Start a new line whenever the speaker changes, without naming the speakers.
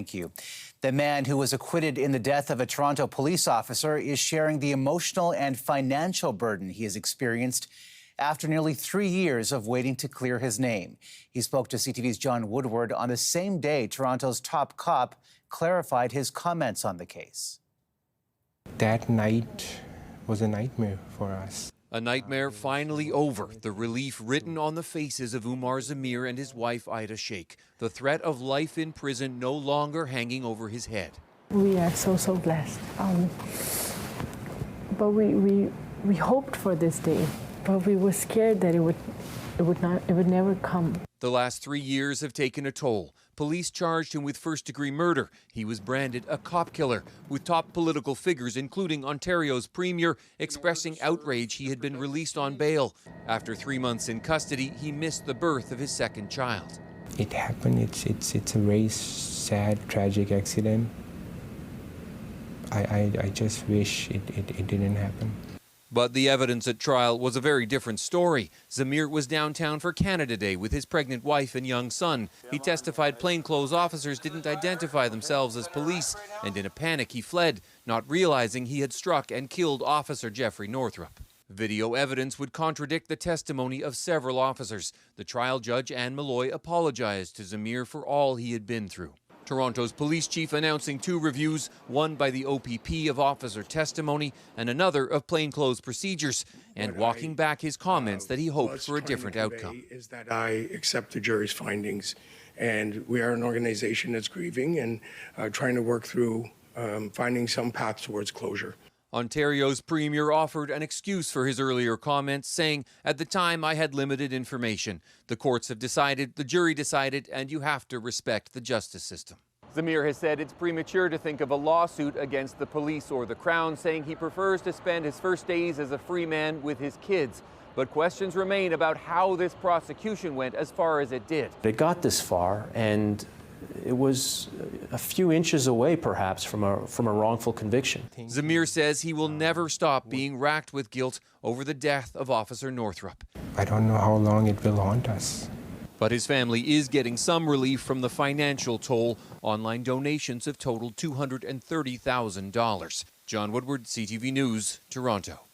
Thank you. The man who was acquitted in the death of a Toronto police officer is sharing the emotional and financial burden he has experienced after nearly 3 years of waiting to clear his name. He spoke to CTV's John Woodward on the same day Toronto's top cop clarified his comments on the case.
That night was a nightmare for us.
A nightmare finally over. The relief written on the faces of Umar Zameer and his wife Ida Sheikh. The threat of life in prison no longer hanging over his head.
We are so blessed. But we hoped for this day, but we were scared that it would never come.
The last 3 years have taken a toll. Police charged him with first-degree murder. He was branded a cop killer, with top political figures, including Ontario's premier, expressing outrage he had been released on bail. After 3 months in custody, he missed the birth of his second child.
It happened. It's a very sad, tragic accident. I just wish it didn't happen.
But the evidence at trial was a very different story. Zameer was downtown for Canada Day with his pregnant wife and young son. He testified plainclothes officers didn't identify themselves as police, and in a panic he fled, not realizing he had struck and killed Officer Jeffrey Northrup. Video evidence would contradict the testimony of several officers. The trial judge, Anne Malloy, apologized to Zameer for all he had been through. Toronto's police chief announcing 2 reviews, one by the OPP of officer testimony and another of plainclothes procedures, and walking back his comments that he hoped for a different outcome.
Is that I accept the jury's findings, and we are an organization that's grieving and trying to work through finding some path towards closure.
Ontario's premier offered an excuse for his earlier comments, saying, "At the time, I had limited information. The courts have decided, the jury decided, and you have to respect the justice system." Zameer has said it's premature to think of a lawsuit against the police or the Crown, saying he prefers to spend his first days as a free man with his kids. But questions remain about how this prosecution went as far as it did.
It got this far, and it was a few inches away, perhaps, from a wrongful conviction.
Zameer says he will never stop being racked with guilt over the death of Officer Northrup.
I don't know how long it will haunt us.
But his family is getting some relief from the financial toll. Online donations have totaled $230,000. John Woodward, CTV News, Toronto.